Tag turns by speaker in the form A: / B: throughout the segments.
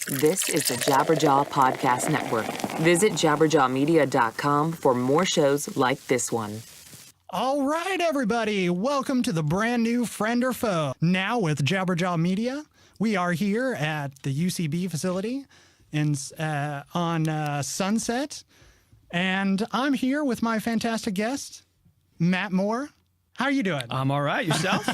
A: This is the Jabberjaw Podcast Network. Visit jabberjawmedia.com for more shows like this one.
B: All right, everybody. Welcome to the brand new Friend or Faux. Now with Jabberjaw Media, we are here at the UCB facility on Sunset. And I'm here with my fantastic guest, Matt Moore. How are you doing?
C: I'm all right. Yourself?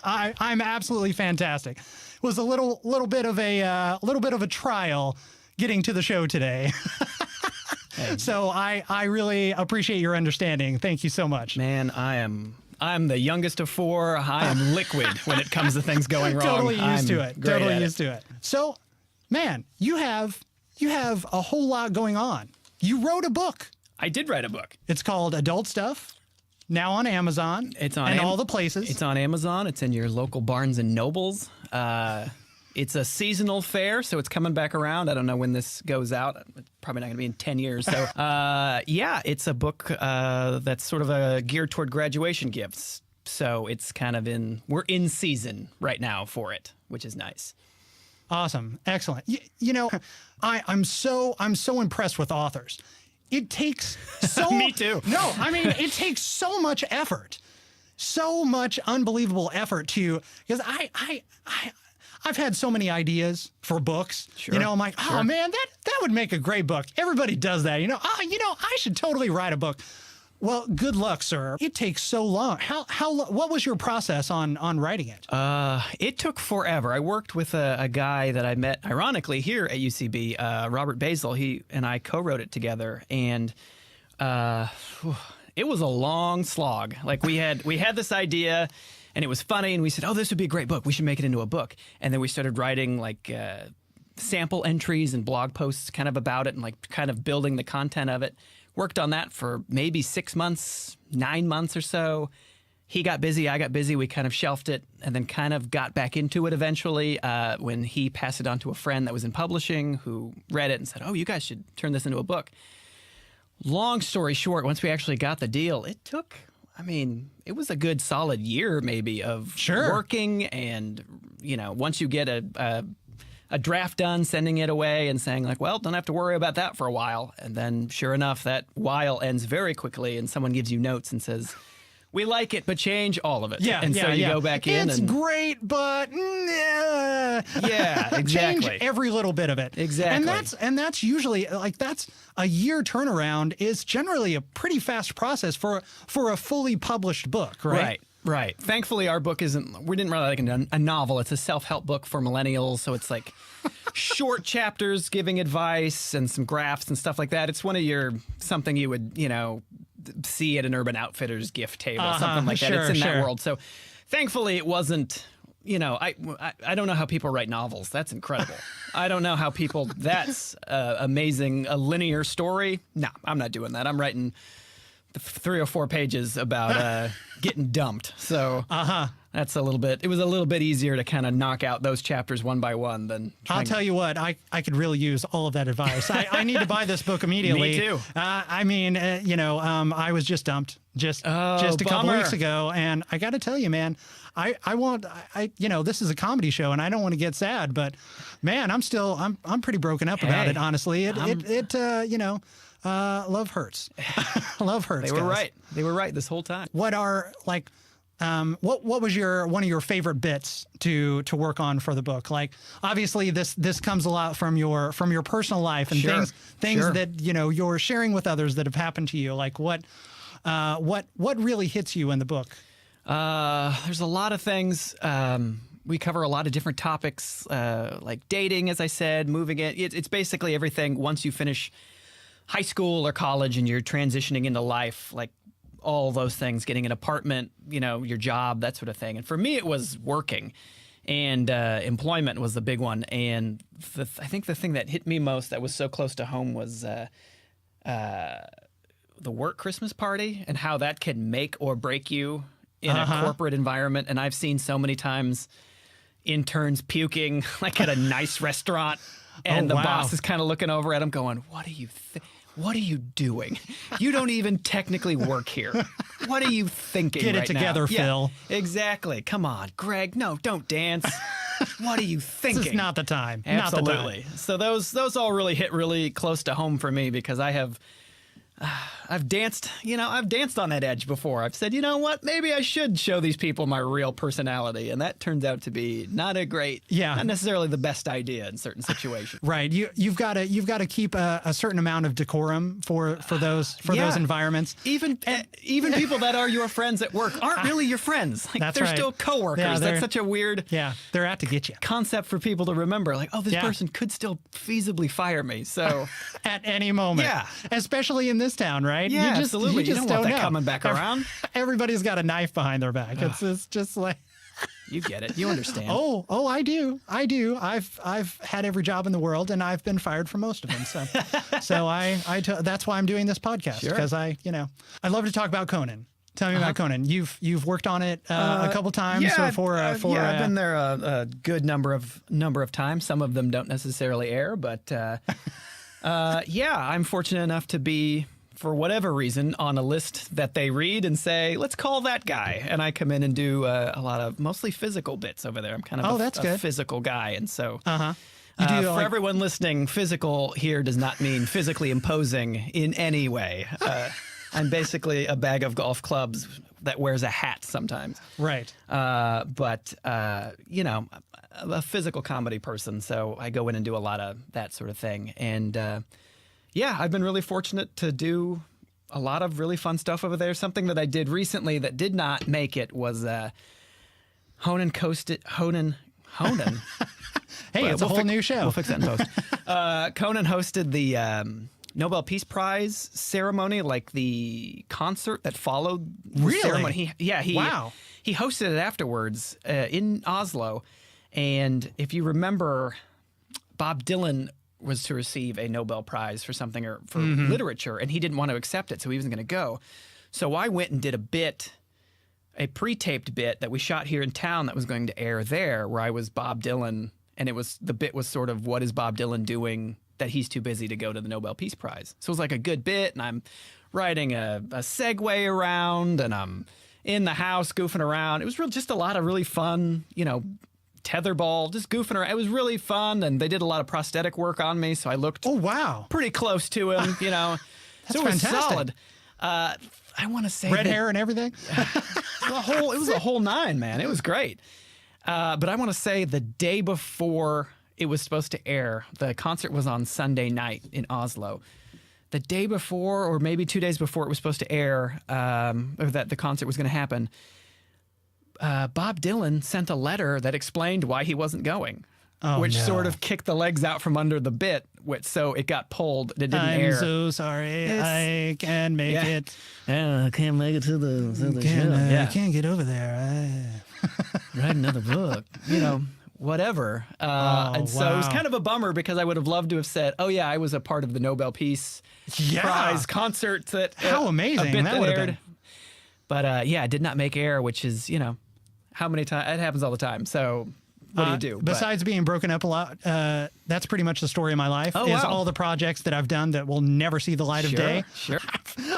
B: I'm absolutely fantastic. It was a little bit of a trial getting to the show today. So I really appreciate your understanding. Thank you so much.
C: Man, I'm the youngest of four. I am liquid when it comes to things going wrong.
B: Totally used to it. So, man, you have a whole lot going on. You wrote a book.
C: I did write a book.
B: It's called Adult Stuff. Now on Amazon.
C: It's on
B: and all the places.
C: It's on Amazon. It's in your local Barnes and Nobles. It's a seasonal fare, so it's coming back around. I don't know when this goes out. It's probably not going to be in 10 years. So, yeah, it's a book that's sort of geared toward graduation gifts. So it's kind of we're in season right now for it, which is nice.
B: Awesome. Excellent. You know, I'm so impressed with authors. It takes so
C: Me too.
B: No, I mean, it takes so much effort. So much unbelievable effort because I've had so many ideas for books.
C: Sure.
B: You know, I'm like, oh man, that would make a great book. Everybody does that. I should totally write a book. Well, good luck, sir. It takes so long. What was your process on writing it?
C: It took forever. I worked with a guy that I met, ironically, here at UCB, Robert Basil. He and I co-wrote it together, and it was a long slog. Like we had this idea, and it was funny, and we said, oh, this would be a great book. We should make it into a book. And then we started writing like sample entries and blog posts kind of about it and like kind of building the content of it. Worked on that for maybe 6 months, 9 months or so. He got busy, I got busy. We kind of shelved it and then kind of got back into it eventually when he passed it on to a friend that was in publishing who read it and said, oh, you guys should turn this into a book. Long story short, once we actually got the deal, it was a good solid year maybe of working and, once you get a draft done, sending it away and saying like, well, don't have to worry about that for a while. And then sure enough, that while ends very quickly and someone gives you notes and says, we like it, but change all of it. And so you go back in.
B: It's great, but
C: yeah, exactly.
B: Change every little bit of it.
C: Exactly.
B: And that's usually that's a year turnaround is generally a pretty fast process for a fully published book, right?
C: Right. Thankfully, our book we didn't write like a novel. It's a self-help book for millennials. So it's like short chapters giving advice and some graphs and stuff like that. It's something you would, see at an Urban Outfitters gift table, something like that. It's in that world. So thankfully it wasn't, I don't know how people write novels. That's incredible. I don't know how that's amazing. A linear story. No, I'm not doing that. I'm writing 3 or 4 pages about getting dumped. So it was a little bit easier to kind of knock out those chapters one by one than
B: I'll tell you what, I could really use all of that advice. I need to buy this book immediately.
C: Me too.
B: I was just dumped just a couple weeks ago, and I got to tell you, man, this is a comedy show and I don't want to get sad, but man, I'm pretty broken up about it, honestly. Love hurts. Love hurts.
C: They were right this whole time.
B: What are what was one of your favorite bits to work on for the book? Like, obviously this comes a lot from your personal life and things that you're sharing with others that have happened to you. Like what really hits you in the book?
C: There's a lot of things. We cover a lot of different topics, like dating, as I said, moving it. It's basically everything once you finish high school or college and you're transitioning into life, like all those things, getting an apartment, your job, that sort of thing. And for me, it was working, and employment was the big one. And I think the thing that hit me most that was so close to home was the work Christmas party and how that can make or break you in a corporate environment. And I've seen so many times interns puking like at a nice restaurant, and the boss is kind of looking over at them going, what do you think? what are you doing? You don't even technically work here. What are you thinking
B: Get it
C: right
B: together,
C: now?
B: Phil.
C: Yeah, exactly. Come on, Greg. No, don't dance. What are you thinking?
B: This is not the time.
C: Absolutely.
B: Not the time.
C: So those all really hit really close to home for me because I've danced on that edge before. I've said, you know what, maybe I should show these people my real personality, and that turns out to be not necessarily the best idea in certain situations.
B: Right. You've got to keep a certain amount of decorum for those environments.
C: Even people that are your friends at work aren't really your friends. Like, they're still coworkers.
B: Yeah,
C: that's such a weird
B: they're out to get you.
C: concept for people to remember. Like, oh, this person could still feasibly fire me. So
B: at any moment.
C: Yeah.
B: Especially in this town, right?
C: Yeah,
B: you just,
C: absolutely.
B: You just
C: don't want that
B: know.
C: coming back around.
B: Everybody's got a knife behind their back. It's just like
C: you get it. You understand.
B: Oh, I do. I've had every job in the world, and I've been fired from most of them. So that's why I'm doing this podcast, because I love to talk about Conan. Tell me about Conan. You've worked on it a couple times.
C: I've been there a good number of times. Some of them don't necessarily air, but I'm fortunate enough to be, for whatever reason, on a list that they read and say, let's call that guy. And I come in and do a lot of mostly physical bits over there. I'm kind of a physical guy. And so for everyone listening, physical here does not mean physically imposing in any way. I'm basically a bag of golf clubs that wears a hat sometimes.
B: Right.
C: But I'm a physical comedy person, so I go in and do a lot of that sort of thing. And I've been really fortunate to do a lot of really fun stuff over there. Something that I did recently that did not make it was Honan.
B: Hey, it's a whole new show.
C: We'll fix that in post. Conan hosted the Nobel Peace Prize ceremony, like the concert that followed the ceremony. He hosted it afterwards in Oslo. And if you remember, Bob Dylan was to receive a Nobel Prize for something, or for literature, and he didn't want to accept it, so he wasn't going to go. So I went and did a pre-taped bit that we shot here in town that was going to air there, where I was Bob Dylan, and the bit was sort of, what is Bob Dylan doing that he's too busy to go to the Nobel Peace Prize? So it was like a good bit, and I'm riding a Segway around, and I'm in the house goofing around. It was just a lot of really fun, tetherball, just goofing around. It was really fun, and they did a lot of prosthetic work on me, so I looked pretty close to him,
B: That's
C: so it was
B: fantastic.
C: solid. I want to say
B: red hair and everything.
C: It was a whole nine, man. It was great. But I want to say the day before it was supposed to air, the concert was on Sunday night in Oslo. The day before, or maybe 2 days before it was supposed to air, or that the concert was going to happen, Bob Dylan sent a letter that explained why he wasn't going, which sort of kicked the legs out from under the bit, so it got pulled. It didn't air.
B: I'm so sorry. I can't make it.
C: I can't make it to the
B: show. I can't get over there.
C: Write another book. Whatever. And so it was kind of a bummer, because I would have loved to have said, oh, yeah, I was a part of the Nobel Peace Prize concert.
B: How amazing. That would have been.
C: But it did not make air, which is, how many times? It happens all the time. So what do you do?
B: Besides being broken up a lot, that's pretty much the story of my life, all the projects that I've done that will never see the light of day.
C: Sure.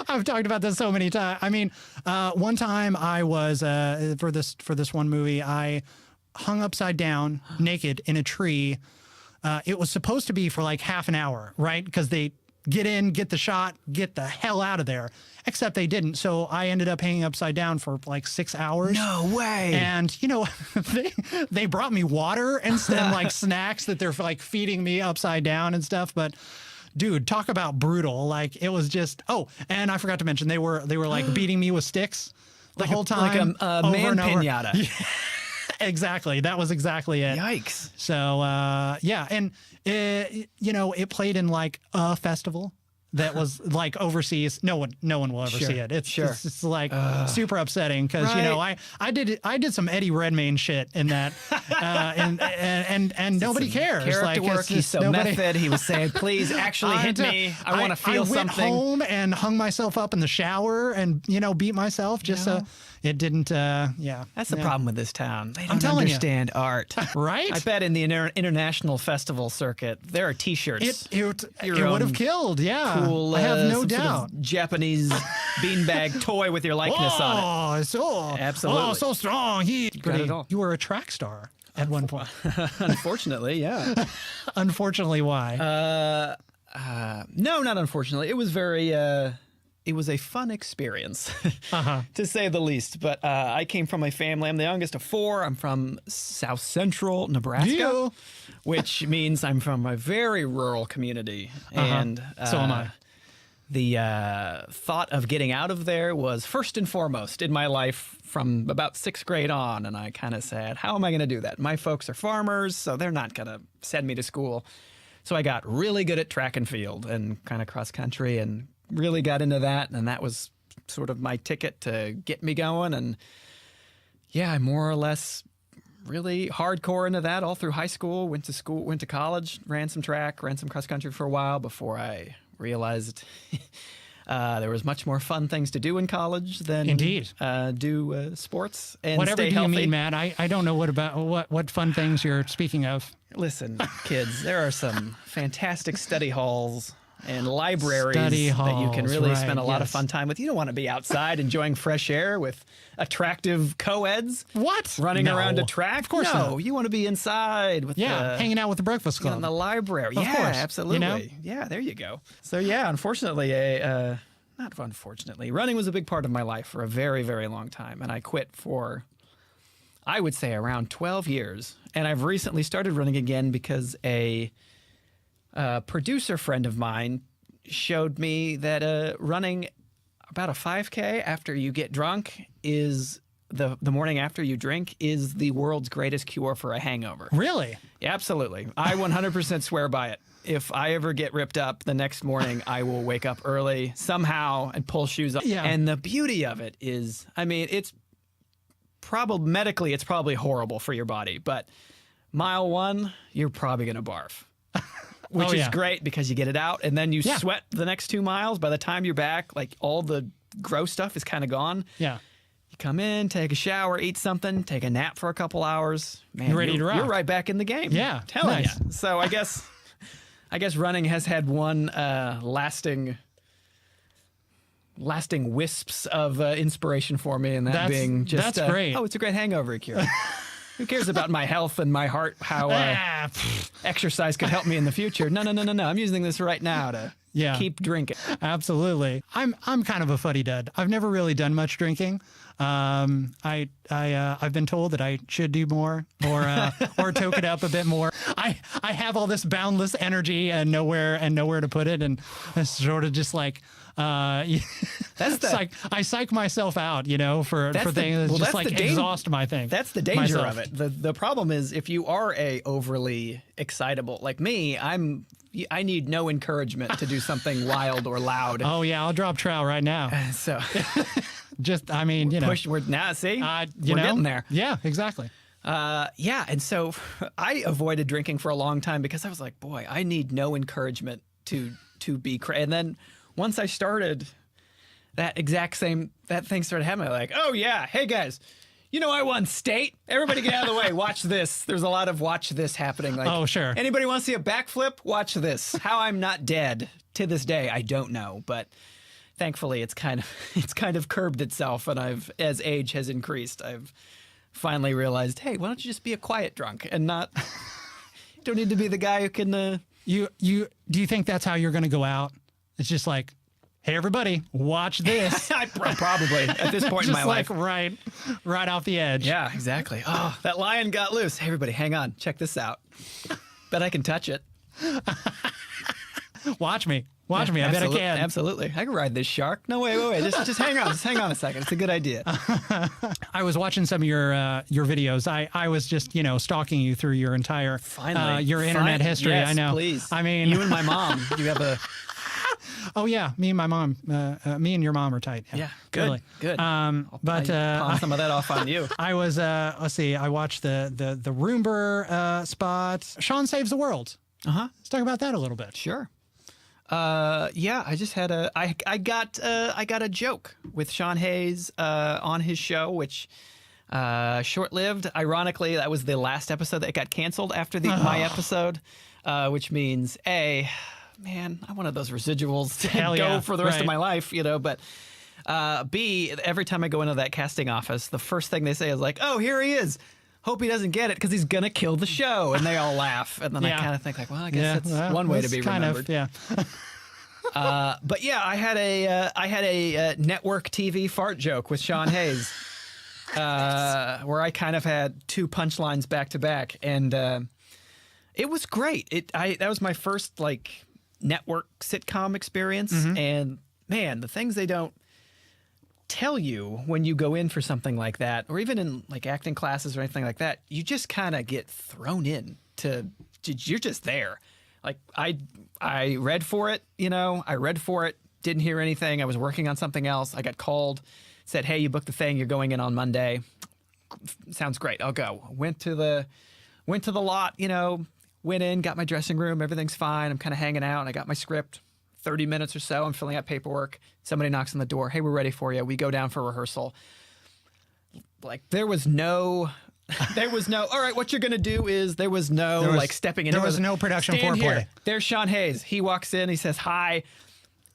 B: I've talked about this so many times. I mean, one time I was, for this one movie, I hung upside down naked in a tree. It was supposed to be for like half an hour, right? Because they get in, get the shot, get the hell out of there. Except they didn't. So I ended up hanging upside down for like 6 hours.
C: No way.
B: And, they brought me water and like snacks that they're like feeding me upside down and stuff. But dude, talk about brutal. Like, it was just, and I forgot to mention, they were like beating me with sticks the whole time.
C: Like a man pinata.
B: Yeah. Exactly. That was exactly it.
C: Yikes.
B: So, and it played in like a festival that was like overseas. No one will ever see it. It's like super upsetting, because I did some Eddie Redmayne shit in that, and nobody cares.
C: Character work. He's so method. He was saying, "Please, actually hit me. I want to feel something."
B: I went home and hung myself up in the shower and beat myself just so it didn't. Yeah,
C: That's the problem with this town. They
B: I'm
C: don't
B: telling you.
C: understand art.
B: Right?
C: I bet in the international festival circuit, there are T-shirts.
B: It
C: Your
B: would have
C: own
B: killed. Yeah,
C: cool,
B: I have no
C: some sort
B: doubt.
C: of Japanese beanbag toy with your likeness on it.
B: Oh, so
C: Absolutely.
B: Oh, so strong.
C: got it all.
B: You were a track star at one point.
C: Unfortunately, yeah.
B: Unfortunately, why?
C: No, not unfortunately. It was very. It was a fun experience, to say the least. But I came from a family. I'm the youngest of 4. I'm from South Central Nebraska,
B: Yeah.
C: which means I'm from a very rural community. And
B: So am I.
C: The thought of getting out of there was first and foremost in my life from about 6th grade on. And I kind of said, how am I going to do that? My folks are farmers, so they're not going to send me to school. So I got really good at track and field and kind of cross country and really got into that. And that was sort of my ticket to get me going. And yeah, I more or less really hardcore into that all through high school, went to college, ran some track, ran some cross country for a while before I realized there was much more fun things to do in college than do sports and
B: Whatever
C: stay
B: do
C: healthy.
B: you mean, Matt? I don't know what fun things you're speaking of.
C: Listen, kids, there are some fantastic study halls and libraries
B: Study
C: that you can
B: halls,
C: really
B: right,
C: spend a lot of
B: yes.
C: fun time with. You don't want to be outside enjoying fresh air with attractive co-eds
B: What?
C: running
B: No.
C: around a track.
B: Of course
C: no,
B: not.
C: you want to be inside with
B: Hanging out with the Breakfast Club.
C: in the library.
B: Of
C: Yeah,
B: course,
C: absolutely.
B: you know?
C: Yeah, there you go. So yeah, unfortunately, not unfortunately, running was a big part of my life for a very, very long time, and I quit for, I would say, around 12 years. And I've recently started running again because a producer friend of mine showed me that running about a 5K after you get drunk is the morning after you drink is the world's greatest cure for a hangover.
B: Really?
C: Yeah, absolutely. I 100% swear by it. If I ever get ripped up the next morning, I will wake up early somehow and pull shoes up.
B: Yeah.
C: And the beauty of it is, I mean, it's probably medically, it's probably horrible for your body, but mile 1, you're probably going to barf. Which is great because you get it out and then you sweat the next 2 miles. By the time you're back, like all the gross stuff is kind of gone.
B: Yeah.
C: You come in, take a shower, eat something, take a nap for a couple hours. Man,
B: You're ready to rock.
C: You're right back in the game.
B: Yeah,
C: Telling
B: nice.
C: you. So I guess running has had one lasting wisps of inspiration for me, and that being just
B: that's great.
C: Oh, it's a great hangover cure. Who cares about my health and my heart? How exercise could help me in the future? No. I'm using this right now to keep drinking.
B: Absolutely. I'm kind of a fuddy-dud. I've never really done much drinking. I've been told that I should do more or toke it up a bit more. I have all this boundless energy and nowhere to put it, and it's sort of just like I psych myself out, for things that just like exhaust my thing.
C: That's the danger of it. The problem is if you are a overly excitable like me, I need no encouragement to do something wild or loud.
B: Oh yeah, I'll drop trowel right now.
C: So
B: just, I mean,
C: we're now see, we're getting there.
B: Yeah, exactly.
C: And so I avoided drinking for a long time because I was like, boy, I need no encouragement to be and then once I started, that thing started happening. Like, oh yeah, hey guys, I won state. Everybody get out of the way. Watch this. There's a lot of watch this happening. Like,
B: oh sure.
C: Anybody want to see a backflip? Watch this. How I'm not dead to this day, I don't know, but thankfully it's kind of curbed itself, and as age has increased, I've finally realized, hey, why don't you just be a quiet drunk and not? You don't need to be the guy who can.
B: Do you think that's how you're going to go out? It's just like, hey, everybody, watch this.
C: Probably at this point in my life.
B: Right off the edge.
C: Yeah, exactly. Oh, that lion got loose. Hey, everybody, hang on. Check this out. Bet I can touch it.
B: Watch me. I bet I can.
C: Absolutely. I can ride this shark. No, wait. Just hang on. Just hang on a second. It's a good idea.
B: I was watching some of your videos. I was just, stalking you through your entire your internet history.
C: Yes,
B: I know.
C: Please.
B: I mean,
C: you and my mom. You have a.
B: Oh yeah, me and my mom. Me and your mom are tight.
C: Yeah, good.
B: Really.
C: Good.
B: But
C: pawn some of that off on you.
B: I was. Let's see. I watched the Roomba spot. Sean Saves the World.
C: Uh-huh.
B: Let's talk about that a little bit.
C: Sure. Yeah, I just had I got a joke with Sean Hayes on his show, which short-lived. Ironically, that was the last episode that got canceled after my episode, which means man, I wanted those residuals to go for the rest of my life, but B, every time I go into that casting office, the first thing they say is like, "Oh, here he is. Hope he doesn't get it because he's gonna kill the show," and they all laugh. And then I kind of think like, well, I guess that's one way to be remembered. But yeah, I had a network TV fart joke with Sean Hayes, where I kind of had two punchlines back to back, and it was great. That was my first like network sitcom experience, and man, the things they don't tell you when you go in for something like that, or even in like acting classes or anything like that, you just kind of get thrown in you're just there. Like I read for it, didn't hear anything. I was working on something else. I got called, said, "Hey, you booked the thing. You're going in on Monday." Sounds great. I'll go. Went to the lot, went in, got my dressing room. Everything's fine. I'm kind of hanging out, and I got my script. 30 minutes or so, I'm filling out paperwork. Somebody knocks on the door. "Hey, we're ready for you." We go down for rehearsal. Like there was no, all right, what you're going to do is there was stepping in.
B: There was no production
C: Stand
B: foreplay.
C: here. There's Sean Hayes. He walks in, he says, "Hi."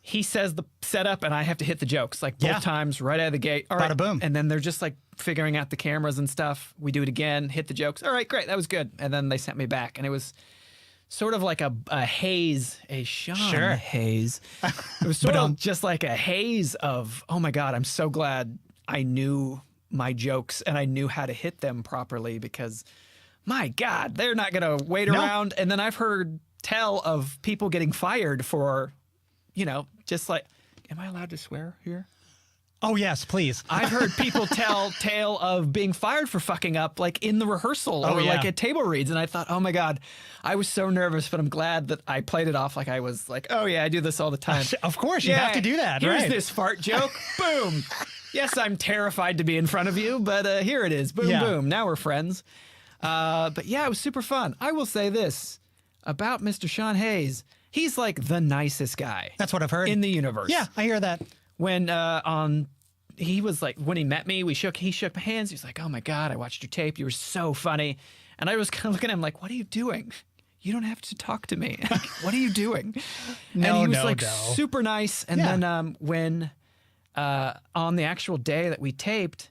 C: He says the setup, and I have to hit the jokes like both times right out of the gate. All right.
B: Bada boom.
C: And then they're just like figuring out the cameras and stuff. We do it again, hit the jokes. All right, great. That was good. And then they sent me back, and it was sort of like a haze, a Sean Hayes. It was sort of just like a haze of, oh my God, I'm so glad I knew my jokes and I knew how to hit them properly, because my God, they're not going to wait around. And then I've heard tell of people getting fired for, just like, am I allowed to swear here?
B: Oh, yes, please.
C: I've heard people tell tale of being fired for fucking up, like in the rehearsal or like at table reads. And I thought, oh my God, I was so nervous, but I'm glad that I played it off like I was like, oh yeah, I do this all the time.
B: Of course, you have to do that,
C: Here's
B: right?
C: this fart joke. Boom. Yes, I'm terrified to be in front of you, but here it is. Boom, boom. Now we're friends. But yeah, it was super fun. I will say this about Mr. Sean Hayes. He's like the nicest guy.
B: That's what I've heard.
C: In the universe.
B: Yeah, I hear that.
C: When he was like, when he met me, he shook my hands. He was like, "Oh my God, I watched your tape. You were so funny." And I was kind of looking at him like, "What are you doing? You don't have to talk to me. What are you doing?" And he was super nice. And then when on the actual day that we taped,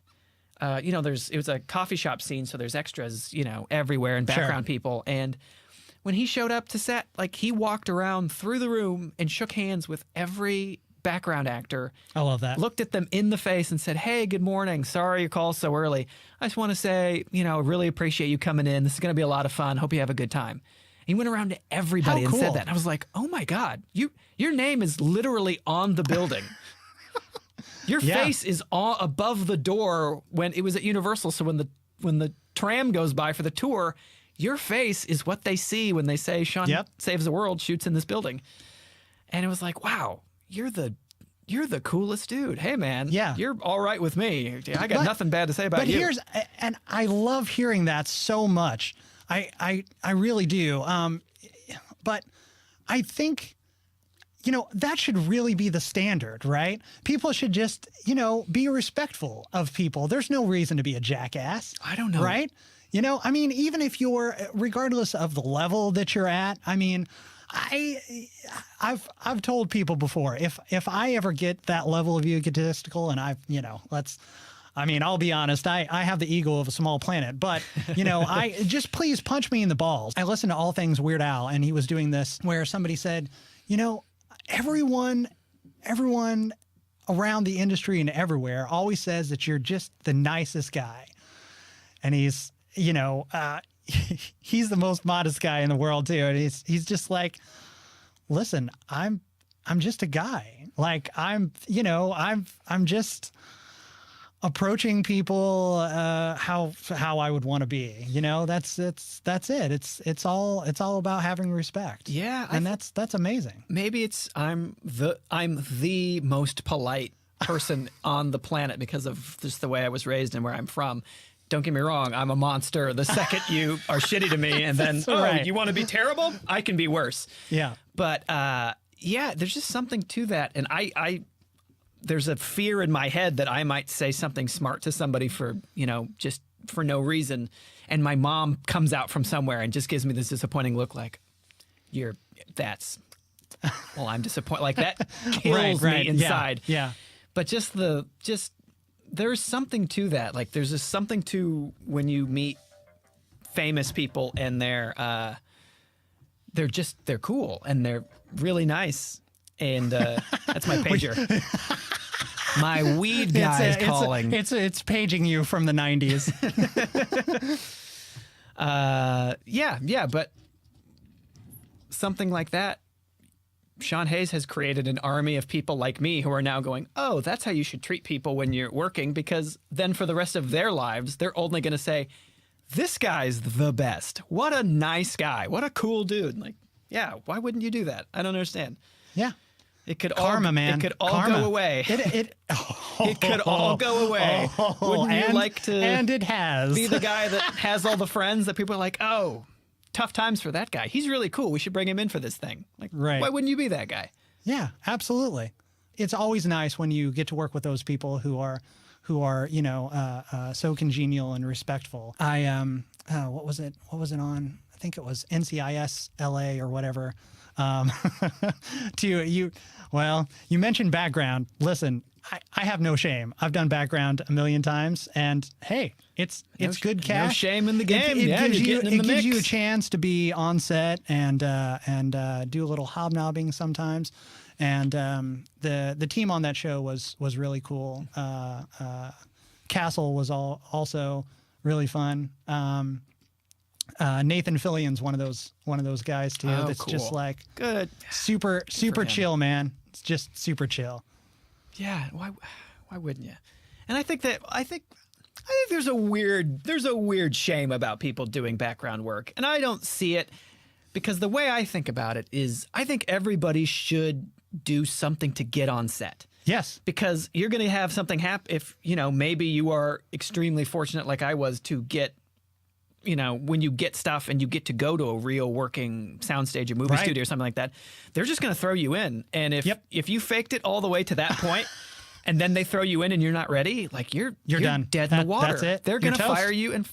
C: it was a coffee shop scene, so there's extras, everywhere and background people. And when he showed up to set, like he walked around through the room and shook hands with every background actor.
B: I love that.
C: Looked at them in the face and said, "Hey, good morning. Sorry you called so early. I just want to say, really appreciate you coming in. This is going to be a lot of fun. Hope you have a good time." He went around to everybody and said that. And I was like, oh my God, your name is literally on the building. Your face is above the door when it was at Universal. So when the tram goes by for the tour, your face is what they see when they say Sean Saves the World, shoots in this building. And it was like, wow, you're the coolest dude. Hey man, you're all right with me. I got nothing bad to say about you.
B: And I love hearing that so much. I really do. But I think, that should really be the standard, right? People should just, be respectful of people. There's no reason to be a jackass.
C: I don't know.
B: Right? Even if you're, regardless of the level that you're at, I've told people before, if I ever get that level of egotistical, and I'll be honest, I have the ego of a small planet, but I just please punch me in the balls. I listen to All Things Weird Al, and he was doing this where somebody said, everyone around the industry and everywhere always says that you're just the nicest guy. And he's, he's the most modest guy in the world too. And he's just like, listen, I'm just a guy. Like I'm just approaching people how I would want to be. That's it. It's all about having respect.
C: Yeah,
B: and that's amazing.
C: Maybe I'm the most polite person on the planet because of just the way I was raised and where I'm from. Don't get me wrong, I'm a monster the second you are shitty to me, and then you want to be terrible? I can be worse.
B: Yeah.
C: But yeah, there's just something to that. And there's a fear in my head that I might say something smart to somebody for, just for no reason. And my mom comes out from somewhere and just gives me this disappointing look like, I'm disappointed. Like that kills me inside.
B: Yeah.
C: But there's something to that. Like there's just something to when you meet famous people and they're cool and they're really nice. And that's my pager. My weed guy is calling.
B: It's paging you from the 90s.
C: Yeah, but something like that. Sean Hayes has created an army of people like me who are now going, oh, that's how you should treat people when you're working, because then for the rest of their lives, they're only going to say, this guy's the best. What a nice guy. What a cool dude. Like, yeah, why wouldn't you do that? I don't understand.
B: Yeah.
C: It could
B: Karma, man.
C: It could all go away. It could all go away. Wouldn't you like to?
B: And it has.
C: Be the guy that has all the friends that people are like, oh, tough times for that guy. He's really cool. We should bring him in for this thing. Like,
B: right.
C: Why wouldn't you be that guy?
B: Yeah, absolutely. It's always nice when you get to work with those people who are so congenial and respectful. What was it on? I think it was NCIS LA or whatever. You mentioned background. Listen, I have no shame. I've done background a million times, and hey, it's good cash.
C: No shame in the game.
B: It gives you a chance to be on set and do a little hobnobbing sometimes. And the team on that show was really cool. Castle was also really fun. Nathan Fillion's one of those guys too.
C: Oh,
B: that's
C: cool.
B: Just like
C: good,
B: super chill, man. It's just super chill.
C: Yeah, why wouldn't you? And I think there's a weird shame about people doing background work, and I don't see it because the way I think about it is I think everybody should do something to get on set.
B: Yes.
C: Because you're going to have something happen if, maybe you are extremely fortunate like I was to get, when you get stuff and you get to go to a real working soundstage or movie studio or something like that, they're just going to throw you in. And if you faked it all the way to that point and then they throw you in and you're not ready, like you're
B: done.
C: Dead in the water.
B: That's it.
C: They're going to fire you and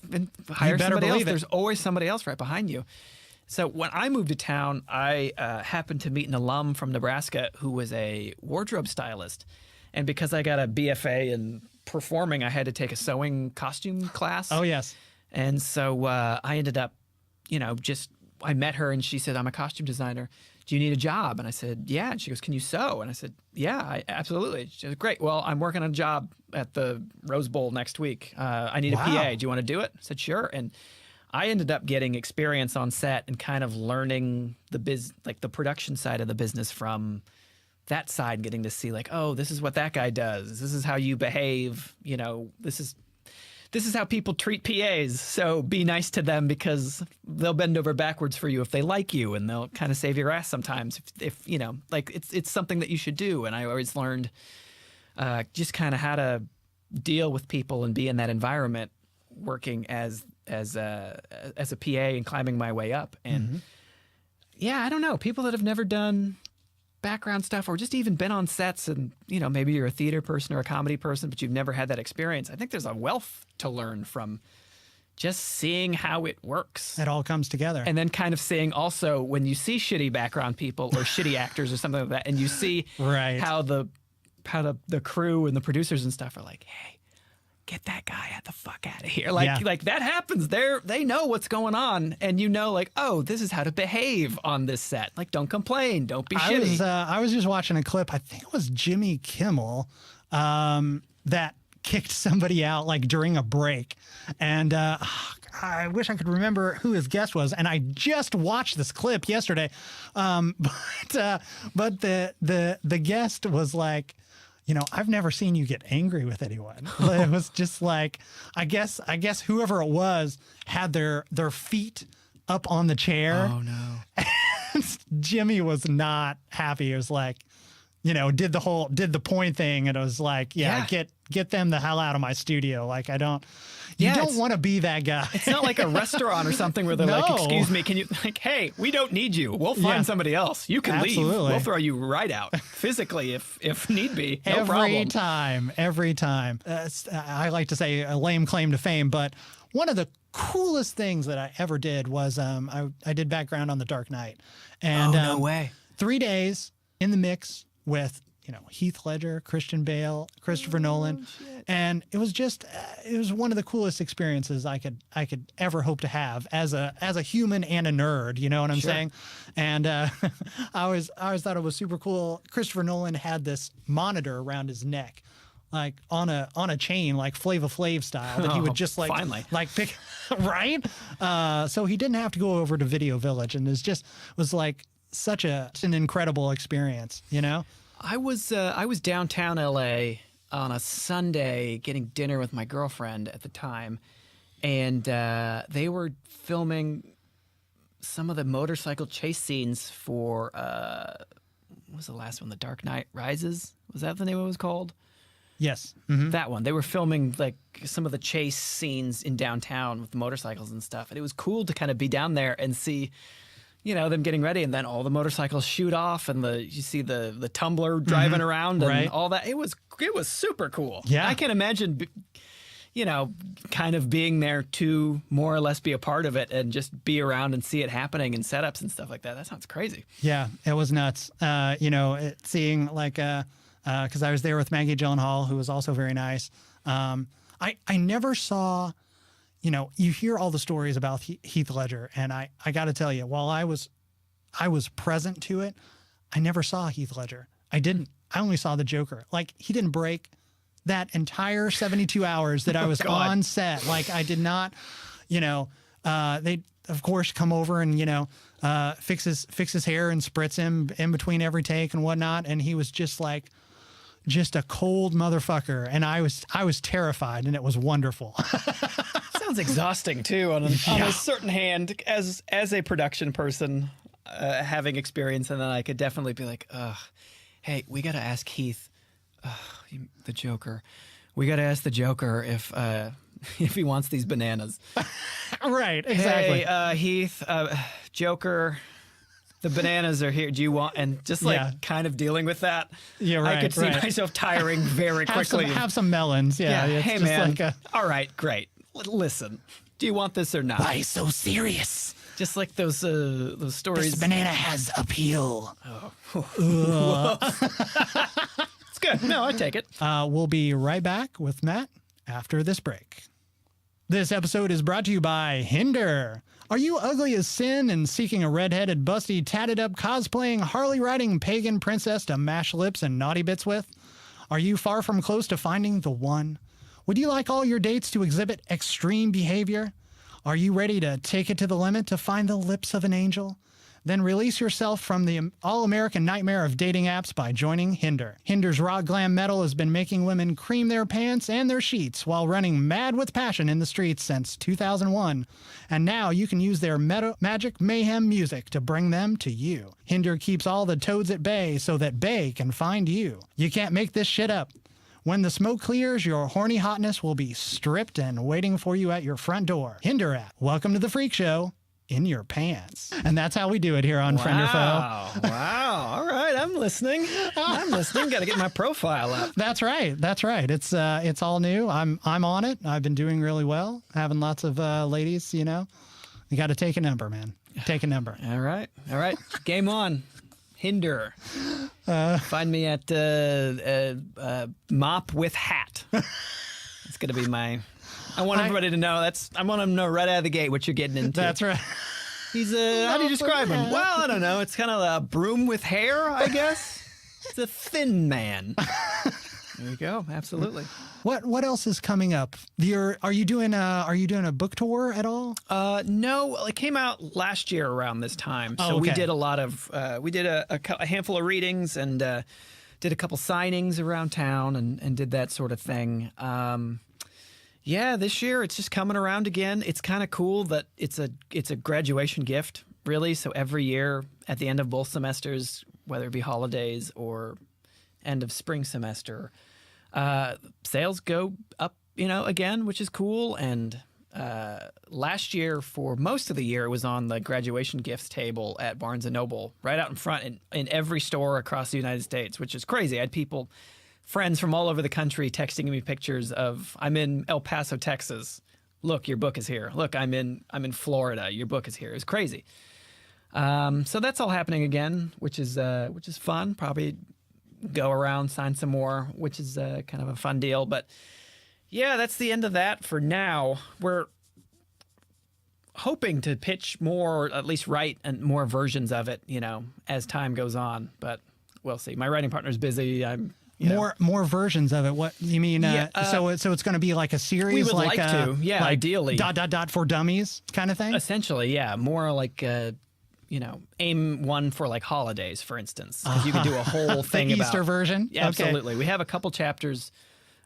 C: hire somebody else.
B: It.
C: There's always somebody else right behind you. So when I moved to town, I happened to meet an alum from Nebraska who was a wardrobe stylist. And because I got a BFA in performing, I had to take a sewing costume class.
B: Oh, yes. And
C: so I ended up, I met her and she said, I'm a costume designer. Do you need a job? And I said, yeah. And she goes, can you sew? And I said, yeah, absolutely. She said, great. Well, I'm working on a job at the Rose Bowl next week. I need a PA. Do you want to do it? I said, sure. And I ended up getting experience on set and kind of learning the production side of the business from that side, getting to see like, oh, this is what that guy does. This is how you behave. This is how people treat PAs. So be nice to them because they'll bend over backwards for you if they like you, and they'll kind of save your ass sometimes if it's something that you should do. And I always learned just kind of how to deal with people and be in that environment, working as a PA and climbing my way up. And I don't know, people that have never done background stuff or just even been on sets and, maybe you're a theater person or a comedy person, but you've never had that experience. I think there's a wealth to learn from just seeing how it works.
B: It all comes together.
C: And then kind of seeing also when you see shitty background people or shitty actors or something like that, and you see how the crew and the producers and stuff are like, hey, get that guy the fuck out of here. Like that happens. They know what's going on, and like, oh, this is how to behave on this set. Like, don't complain, don't be shitty.
B: I was just watching a clip. I think it was Jimmy Kimmel that kicked somebody out like during a break, and I wish I could remember who his guest was. And I just watched this clip yesterday, but the guest was like, I've never seen you get angry with anyone. It was just like, I guess whoever it was had their feet up on the chair.
C: Oh no.
B: And Jimmy was not happy. It was like, did the point thing, and it was like, get them the hell out of my studio. Like, you don't want to be that guy.
C: It's not like a restaurant or something where they're like, excuse me, can you, like, hey, we don't need you. We'll find somebody else. You can leave. We'll throw you right out physically if need be. No problem.
B: Every time. I like to say a lame claim to fame, but one of the coolest things that I ever did was I did background on The Dark Knight. And,
C: no way.
B: 3 days in the mix with Heath Ledger, Christian Bale, Christopher Nolan, and it was just it was one of the coolest experiences I could ever hope to have as a human and a nerd. You know what I'm saying? And I always thought it was super cool. Christopher Nolan had this monitor around his neck, like on a chain, like Flava Flav style, that he would just like pick right. So he didn't have to go over to Video Village, and was like such an incredible experience.
C: I was downtown LA on a Sunday getting dinner with my girlfriend at the time, and they were filming some of the motorcycle chase scenes for what was the last one? The Dark Knight Rises? Was that the name it was called?
B: Yes.
C: Mm-hmm. That one. They were filming like some of the chase scenes in downtown with the motorcycles and stuff, and it was cool to kind of be down there and see them getting ready, and then all the motorcycles shoot off, and you see the tumbler driving around and all that. It was super cool.
B: Yeah.
C: I can imagine, kind of being there to more or less be a part of it and just be around and see it happening and setups and stuff like that. That sounds crazy.
B: Yeah, it was nuts. Seeing like, because I was there with Maggie Gyllenhaal, who was also very nice. I never saw. You hear all the stories about Heath Ledger, and I got to tell you, while I was present to it, I never saw Heath Ledger. I didn't. I only saw the Joker. Like, he didn't break that entire 72 hours that I was on set. Like, I did not. They of course come over and fix his hair and spritz him in between every take and whatnot, and he was just a cold motherfucker, and I was terrified, and it was wonderful.
C: Sounds exhausting too on a certain hand as a production person, having experience, and then I could definitely be like, hey, we got to ask Heath, the Joker. We got to ask the Joker if he wants these bananas.
B: Right, exactly.
C: Hey, Heath, Joker, the bananas are here. Do you want? And just kind of dealing with that.
B: Yeah, right.
C: I could see myself tiring very quickly.
B: Have some melons. Yeah.
C: Hey, man. All right, great. Listen, do you want this or not?
B: Why so serious?
C: Just like those stories.
B: This banana has appeal.
C: Oh. It's good. No, I take it.
B: We'll be right back with Matt after this break. This episode is brought to you by Hinder. Are you ugly as sin and seeking a redheaded, busty, tatted up, cosplaying, Harley-riding pagan princess to mash lips and naughty bits with? Are you far from close to finding the one? Would you like all your dates to exhibit extreme behavior? Are you ready to take it to the limit to find the lips of an angel? Then release yourself from the all-American nightmare of dating apps by joining Hinder. Hinder's raw glam metal has been making women cream their pants and their sheets while running mad with passion in the streets since 2001. And now you can use their magic mayhem music to bring them to you. Hinder keeps all the toads at bay so that bay can find you. You can't make this shit up. When the smoke clears, your horny hotness will be stripped and waiting for you at your front door. Hinder app. Welcome to the Freak Show. In your pants. And that's how we do it here on Friend or Foe.
C: Wow. All right. I'm listening. Got to get my profile up.
B: That's right. It's all new. I'm on it. I've been doing really well. Having lots of ladies, You got to take a number, man. Take a number.
C: All right. Game on. Hinder. Find me at Mop with Hat. It's going to be my... I want everybody to know I want them to know right out of the gate what you're getting into.
B: That's right.
C: He's how do you describe him? Well, I don't know. It's kind of a broom with hair, I guess. It's a thin man. There you go. Absolutely.
B: What else is coming up? Are you doing a book tour at all?
C: No. It came out last year around this time. So we did a lot of we did a handful of readings and did a couple signings around town and did that sort of thing. Yeah, this year it's just coming around again. It's kind of cool that it's a graduation gift, really. So every year at the end of both semesters, whether it be holidays or end of spring semester, sales go up, again, which is cool. And last year, for most of the year, it was on the graduation gifts table at Barnes & Noble, right out in front in every store across the United States, which is crazy. I had friends from all over the country texting me pictures of, I'm in El Paso, Texas. Look, your book is here. Look, I'm in Florida. Your book is here. It's crazy. So that's all happening again, which is fun. Probably go around, sign some more, which is kind of a fun deal. But yeah, that's the end of that for now. We're hoping to pitch more, or at least write more versions of it, as time goes on. But we'll see. My writing partner's busy.
B: More versions of it. What you mean? So it's going to be like a series.
C: We would like to, yeah,
B: like
C: ideally. ...
B: for dummies kind of thing.
C: Essentially, yeah, more like aim one for like holidays, for instance, because you could do a whole thing
B: the
C: about
B: Easter version.
C: Yeah, absolutely. We have a couple chapters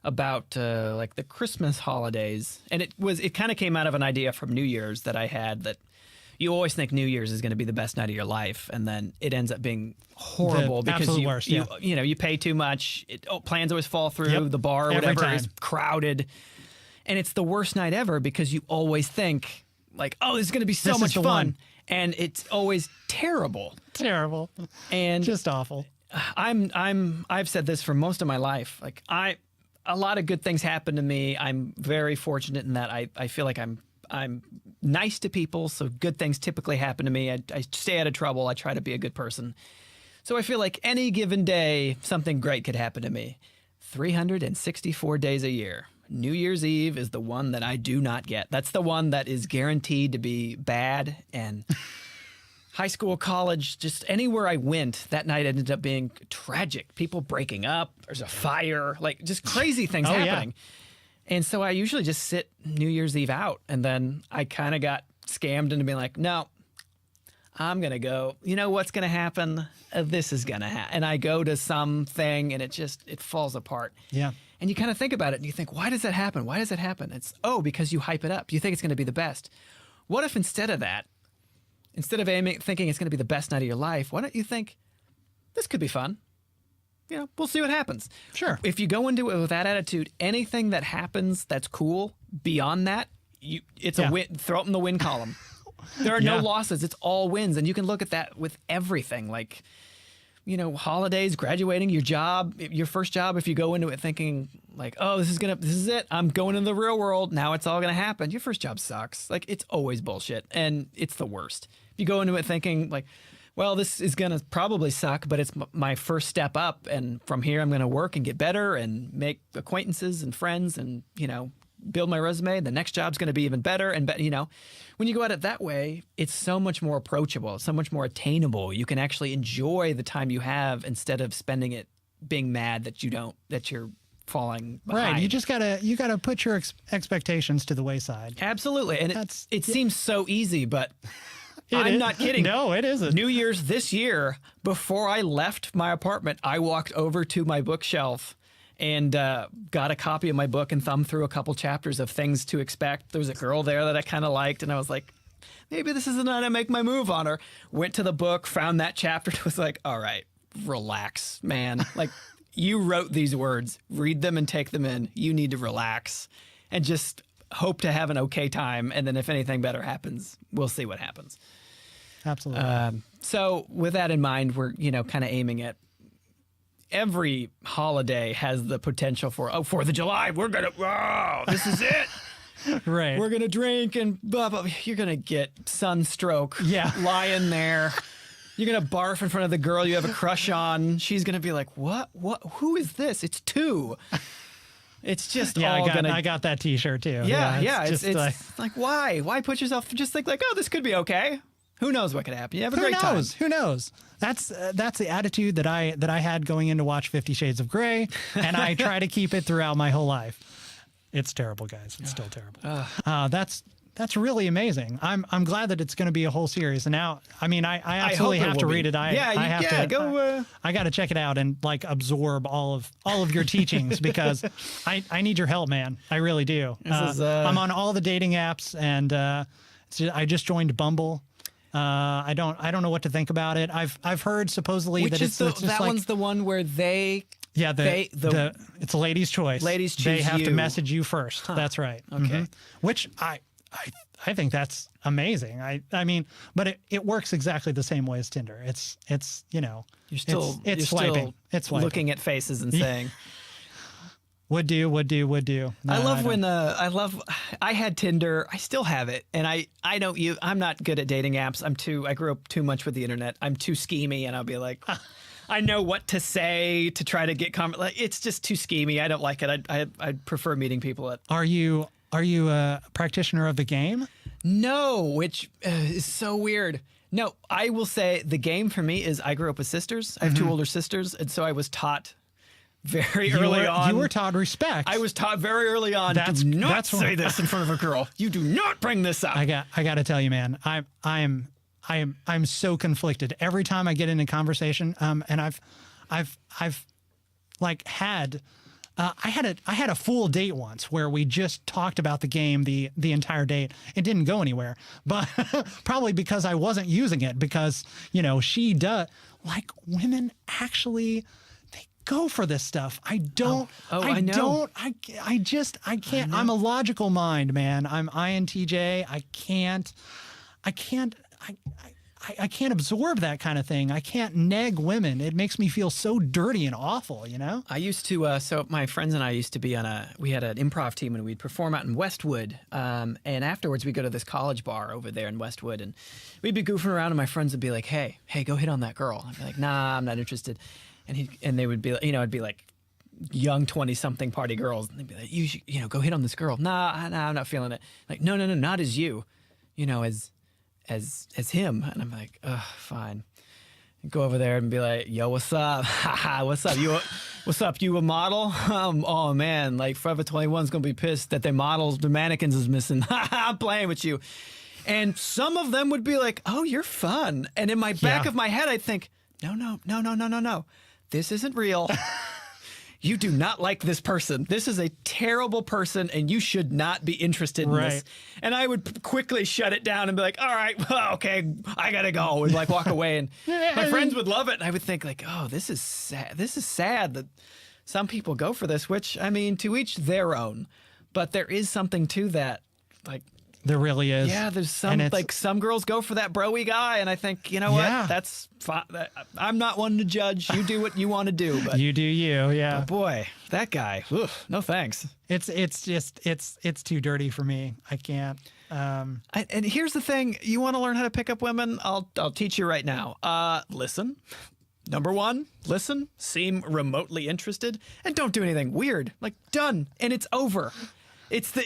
C: about like the Christmas holidays, and it kind of came out of an idea from New Year's that I had, that you always think New Year's is going to be the best night of your life, and then it ends up being horrible because you pay too much. Plans always fall through.
B: Yep.
C: The bar or
B: Every
C: whatever
B: time.
C: is crowded, and it's the worst night ever because you always think like, oh, this is going to be so much fun,
B: one.
C: and it's always terrible.
B: Terrible.
C: And
B: just awful.
C: I've said this for most of my life. Like a lot of good things happen to me. I'm very fortunate in that I feel like I'm nice to people, so good things typically happen to me. I stay out of trouble. I try to be a good person. So I feel like any given day, something great could happen to me. 364 days a year. New Year's Eve is the one that I do not get. That's the one that is guaranteed to be bad. And high school, college, just anywhere I went, that night ended up being tragic. People breaking up. There's a fire. Like just crazy things happening. Yeah. And so I usually just sit New Year's Eve out. And then I kind of got scammed into being like, no, I'm going to go. You know what's going to happen? This is going to happen. And I go to something and it falls apart.
B: Yeah.
C: And you kind of think about it and you think, why does that happen? Why does it happen? It's, because you hype it up. You think it's going to be the best. What if instead of that, instead of thinking it's going to be the best night of your life, why don't you think this could be fun? We'll see what happens.
B: Sure.
C: If you go into it with that attitude, anything that happens that's cool beyond that, it's a win. Throw it in the win column. There are no losses. It's all wins. And you can look at that with everything. Like, holidays, graduating, your job, your first job, if you go into it thinking like, oh, this is it. I'm going into the real world. Now it's all going to happen. Your first job sucks. Like, it's always bullshit. And it's the worst. If you go into it thinking like, well, this is going to probably suck, but it's my first step up. And from here, I'm going to work and get better and make acquaintances and friends and, build my resume. The next job's going to be even better. And, when you go at it that way, it's so much more approachable, so much more attainable. You can actually enjoy the time you have instead of spending it being mad that you're falling behind.
B: Right. You gotta put your expectations to the wayside.
C: Absolutely. And it seems so easy, but I'm not kidding.
B: No, it isn't.
C: New Year's this year, before I left my apartment, I walked over to my bookshelf and got a copy of my book and thumbed through a couple chapters of things to expect. There was a girl there that I kind of liked, and I was like, maybe this is the night I make my move on her. Went to the book, found that chapter, and was like, all right, relax, man. Like, you wrote these words. Read them and take them in. You need to relax and just hope to have an okay time. And then if anything better happens, we'll see what happens.
B: Absolutely.
C: So with that in mind, we're, kind of aiming at every holiday has the potential for, 4th of July, this is it.
B: Right.
C: We're going to drink and blah, blah. You're going to get sunstroke.
B: Yeah.
C: Lying there. You're going to barf in front of the girl you have a crush on. She's going to be like, what? Who is this? It's 2. It's just all going to...
B: I got that t-shirt too.
C: Yeah. It's like, why? Why put yourself... Just think like, this could be okay. Who knows what could happen? You have a great time.
B: Who knows? That's the attitude that I had going in to watch 50 Shades of Grey, and I try to keep it throughout my whole life. It's terrible, guys. It's still terrible. That's really amazing. I'm glad that it's going to be a whole series. And now, I absolutely have to read it. I got to check it out and like absorb all of your teachings because I need your help, man. I really do. I'm on all the dating apps, and I just joined Bumble. I don't know what to think about it. I've heard supposedly
C: Which
B: that
C: is
B: it's just
C: that
B: like,
C: one's the one where they
B: yeah, it's a lady's choice.
C: Ladies
B: They
C: choose
B: have to
C: you.
B: message you first. That's right.
C: Okay.
B: Which I think that's amazing. I mean, but it works exactly the same way as Tinder. It's
C: you're still
B: it's swiping. It's swiping.
C: looking at faces and saying.
B: Would do. No,
C: I love
B: don't.
C: when I had Tinder. I still have it, and I don't use. I'm not good at dating apps. I grew up too much with the internet. I'm too schemy, and I'll be like, I know what to say to try to get like it's just too schemy. I don't like it. I prefer meeting people at.
B: Are you a practitioner of the game?
C: No, which is so weird. No, I will say the game for me is I grew up with sisters. I have two older sisters, and so I was taught very early on.
B: You were taught respect.
C: I was taught very early on. Do not say this in front of a girl. You do not bring this up.
B: I got to tell you, man. I'm so conflicted every time I get in a conversation. And I've like had. I had a full date once where we just talked about the game the entire date. It didn't go anywhere, but probably because I wasn't using it, because she does, like, women actually they go for this stuff. I don't.
C: I know.
B: I can't. I'm a logical mind, man. I'm INTJ. I can't absorb that kind of thing. I can't neg women. It makes me feel so dirty and awful,
C: I used to, so my friends and I used to be we had an improv team and we'd perform out in Westwood. And afterwards we'd go to this college bar over there in Westwood and we'd be goofing around and my friends would be like, hey, go hit on that girl. I'd be like, nah, I'm not interested. And they would be, it'd be like young 20-something party girls. And they'd be like, you should, go hit on this girl. Nah, I'm not feeling it. Like, no, not as you, as him. And I'm like, fine. And go over there and be like, yo, what's up? What's up? What's up? You a model? Oh man, like Forever 21's gonna be pissed that their models, the mannequins is missing. I'm playing with you. And some of them would be like, oh, you're fun. And in my back of my head, I'd think, no. This isn't real. You do not like this person. This is a terrible person, and you should not be interested in this. And I would quickly shut it down and be like, all right, well, okay, I got to go, and like walk away. And my friends would love it. And I would think like, oh, this is sad. This is sad that some people go for this, which, I mean, to each their own. But there is something to that. Like,
B: there really is.
C: Yeah, there's some girls go for that bro-y guy, and I think, you know what? That's fine. I'm not one to judge. You do what you want to do, but
B: you do you. Yeah.
C: But boy, that guy. No thanks.
B: It's too dirty for me. I can't.
C: And here's the thing: you want to learn how to pick up women? I'll teach you right now. Listen. Number one, listen. Seem remotely interested, and don't do anything weird. Like, done, and it's over. It's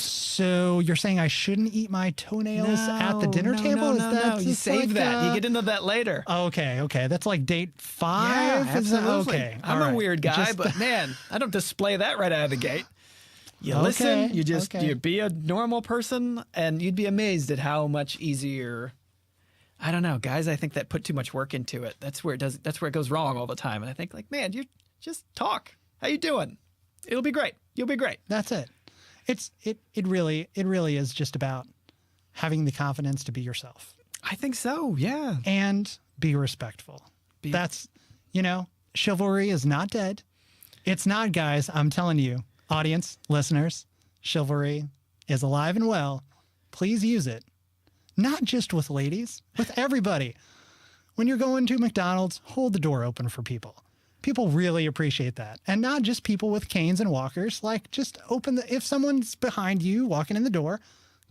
B: So you're saying I shouldn't eat my toenails at the dinner table?
C: No. You save that. You get into that later.
B: Okay. That's like date 5?
C: Yeah, absolutely.
B: Okay.
C: I'm a weird guy, but man, I don't display that right out of the gate. You listen, you be a normal person, and you'd be amazed at how much easier. I don't know, guys. I think that put too much work into it. That's where it goes wrong all the time. And I think, like, man, you just talk. How you doing? It'll be great. You'll be great.
B: That's it. It really is just about having the confidence to be yourself.
C: I think so, yeah.
B: And be respectful. That's, chivalry is not dead. It's not, guys. I'm telling you, audience, listeners, chivalry is alive and well. Please use it. Not just with ladies, with everybody. When you're going to McDonald's, hold the door open for people. People really appreciate that. And not just people with canes and walkers. Like, just if someone's behind you walking in the door,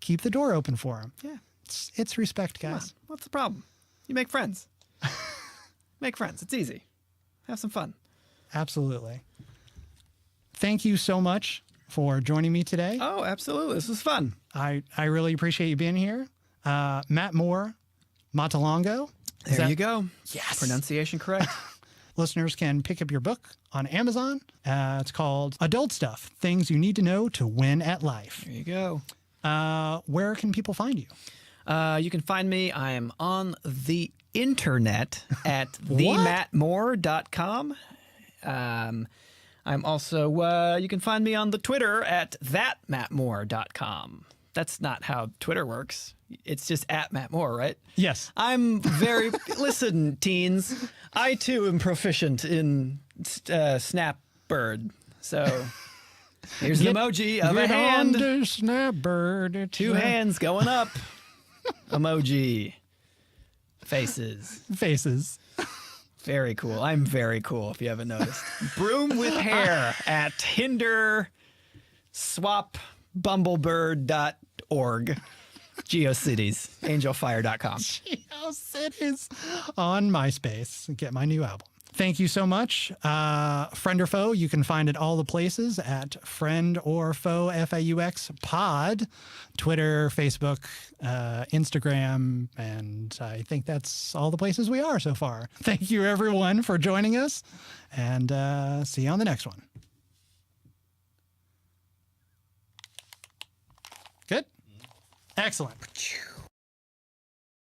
B: keep the door open for them.
C: Yeah.
B: It's respect, guys.
C: What's the problem? You make friends. Make friends. It's easy. Have some fun.
B: Absolutely. Thank you so much for joining me today.
C: Oh, absolutely. This was fun.
B: I really appreciate you being here. Matt Moore-Montelongo.
C: There you go.
B: Yes.
C: Pronunciation correct.
B: Listeners can pick up your book on Amazon. It's called Adult Stuff, Things You Need to Know to Win at Life.
C: There you go.
B: Where can people find you?
C: You can find me. I am on the internet at themattmoore.com. I'm also, you can find me on the Twitter at thatmattmoore.com. That's not how Twitter works. It's just at Matt Moore, right?
B: Yes.
C: I'm very listen, teens. I too am proficient in Snapbird. So here's an emoji of a hand.
B: Snapbird.
C: Two hands going up. Emoji. Faces. Very cool. I'm very cool, if you haven't noticed. Broom with hair at Hinder swapbumblebird.org. GeoCities. Angelfire.com.
B: GeoCities on MySpace. Get my new album. Thank you so much. Friend or Foe, you can find it all the places at Friend or Foe, FAUX pod, Twitter, Facebook, Instagram, and I think that's all the places we are so far. Thank you, everyone, for joining us, and see you on the next one. Good? Excellent.